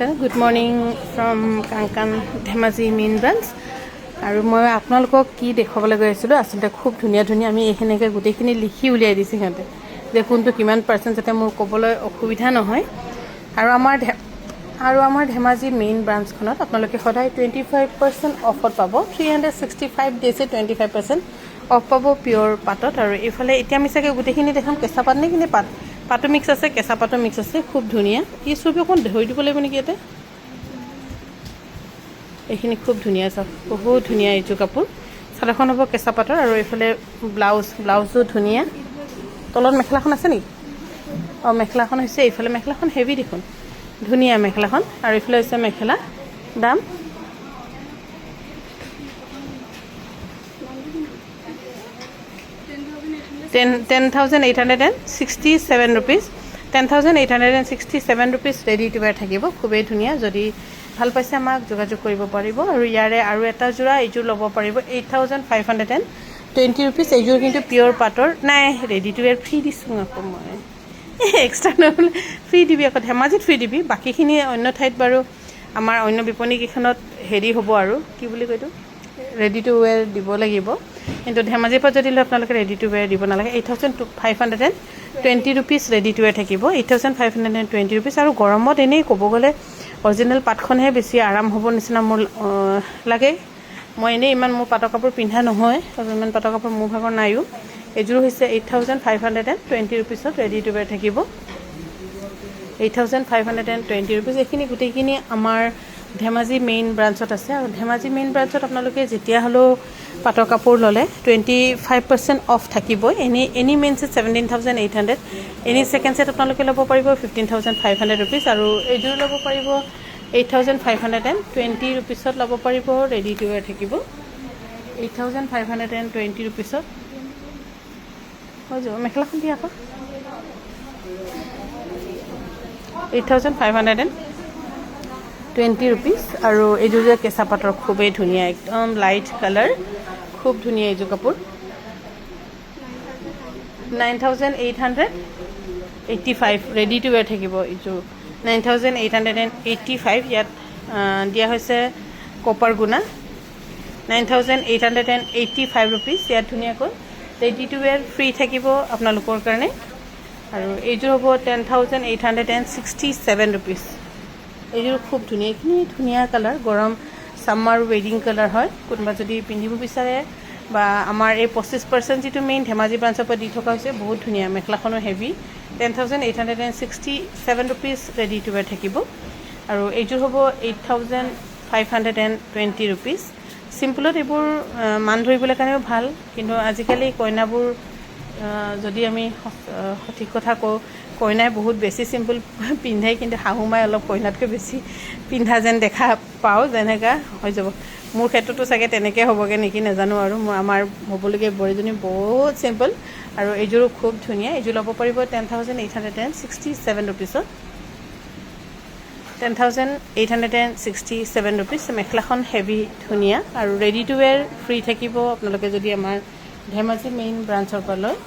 নমস্কাৰ good morning from Kangkan Dhemaji main branch আৰু মই আপোনালোকক কি দেখাবলৈ গৈ আছিলোঁ আচলতে খুব ধুনীয়া ধুনীয়া আমি এইখিনিকে গোটেইখিনি লিখি উলিয়াই দিছে সিহঁতে যে কোনটো কিমান পাৰ্চেণ্ট যাতে মোৰ ক'বলৈ অসুবিধা নহয় আৰু আমাৰ ধেমাজি মেইন ব্ৰাঞ্চখনত আপোনালোকে সদায় 25% অফত পাব 365 ডেজে 25% অফ পাব পিয়'ৰ পাটত আৰু এইফালে এতিয়া আমি চাগে গোটেইখিনি দেখাম কেঁচা পাত নে কিনে পাতো মিক্স আছে কেঁচা পাতো মিক্স আছে খুব ধুনীয়া এই ছবি অকণ ধৰি দিব লাগিব নেকি ইয়াতে এইখিনি খুব ধুনীয়া চাওক বহুত ধুনীয়া এইযোৰ কাপোৰ চাদৰখন হ'ব কেঁচা পাতৰ আৰু এইফালে ব্লাউজো ধুনীয়া তলত মেখেলাখন আছে নেকি অঁ মেখেলাখন হৈছে এইফালে মেখেলাখন হেভি দেখোন ধুনীয়া মেখেলাখন আৰু এইফালে হৈছে মেখেলা দাম $10,867 rupees 10,867 rupees ready to wear থাকিব খুবেই ধুনীয়া যদি ভাল পাইছে আমাক যোগাযোগ কৰিব পাৰিব আৰু ইয়াৰে আৰু এটা যোৰা এইযোৰ ল'ব পাৰিব 8,520 rupees এইযোৰ কিন্তু পিয়'ৰ পাটৰ নাই ৰেডি টু ৱেৰ ফ্ৰী দিছোঁ আকৌ মই এক্সট্ৰা নহ'লে ফ্ৰী দিবি আকৌ ধেমাজিত ফ্ৰী দিবি বাকীখিনি অন্য ঠাইত বাৰু আমাৰ অন্য বিপণীকেইখনত হেৰি হ'ব আৰু কি বুলি কয়তো ৰেডি টু ৱেৰ দিব লাগিব কিন্তু ধেমাজিৰ পৰা যদি লৈ আপোনালোকে ৰেডি টু ৱেৰ দিব নালাগে 8,520 rupees ৰেডি টু ৱেৰ থাকিব 8,520 rupees আৰু গৰমত এনেই ক'ব গ'লে অৰিজিনেল পাটখনহে বেছি আৰাম হ'ব নিচিনা মোৰ লাগে মই এনেই ইমান মোৰ পাটৰ কাপোৰ পিন্ধা নহয় ইমান পাটৰ কাপোৰ মোৰ ভাগৰ নাইও এইযোৰ হৈছে 8,520 rupeesত ৰেডি টু ৱেৰ থাকিব 8,520 rupees এইখিনি গোটেইখিনি আমাৰ ধেমাজি মেইন ব্ৰাঞ্চত আছে আৰু ধেমাজি মেইন ব্ৰাঞ্চত আপোনালোকে যেতিয়া হ'লেও পাটৰ কাপোৰ ল'লে 25% অফ থাকিবই any main set 17,800 any second set আপোনালোকে ল'ব পাৰিব 15,500 rupees আৰু এইযোৰ ল'ব পাৰিব 8,520 rupeesত ল'ব পাৰিব ৰেডি টু ৱেৰ থাকিব 8,520 rupeesত হৈ যাব মেখেলাখন দিয়া আকৌ 8,520 rupees আৰু এইযোৰ যে কেঁচা পাটৰ খুবেই ধুনীয়া একদম লাইট কালাৰ খুব ধুনীয়া এইযোৰ কাপোৰ 9,885 ৰেডি টু ৱেৰ থাকিব এইযোৰ 9,885 ইয়াত দিয়া হৈছে কপাৰ গুণা 9,885 rupees ইয়াত ধুনীয়াকৈ ৰেডি টু ৱেৰ ফ্ৰী থাকিব আপোনালোকৰ কাৰণে আৰু এইযোৰ হ'ব 10,867 rupees এইযোৰ খুব ধুনীয়া এইখিনি ধুনীয়া কালাৰ গৰম ছামাৰ ৱেডিং কালাৰ হয় কোনোবা যদি পিন্ধিব বিচাৰে বা আমাৰ এই 25% যিটো মেইন ধেমাজি ব্ৰাঞ্চৰ পৰা দি থকা হৈছে বহুত ধুনীয়া মেখেলাখনো heavy 10,867 rupees ready to wear থাকিব আৰু এইযোৰ হ'ব 8,520 rupees চিম্পলত এইবোৰ মান ধৰিবলৈ কাৰণেও ভাল কিন্তু আজিকালি কইনাবোৰ যদি আমি সঠিক কথা কওঁ কইনাই বহুত বেছি চিম্পল পিন্ধে কিন্তু শাহুমাই অলপ কইনাতকৈ বেছি পিন্ধা যেন দেখা পাওঁ যেনেকৈ হৈ যাব মোৰ ক্ষেত্ৰতো চাগে তেনেকৈ হ'বগৈ নেকি নাজানো আৰু আমাৰ হ'বলগীয়া বোৱাৰীজনী বহুত চিম্পল আৰু এইযোৰো খুব ধুনীয়া এইযোৰ ল'ব পাৰিব 10,867 rupeesত 10,867 rupees মেখেলাখন হেভি ধুনীয়া আৰু ৰেডি টু ৱেৰ ফ্ৰী থাকিব আপোনালোকে যদি আমাৰ ধেমাজি মেইন ব্ৰাঞ্চৰ পৰা লয়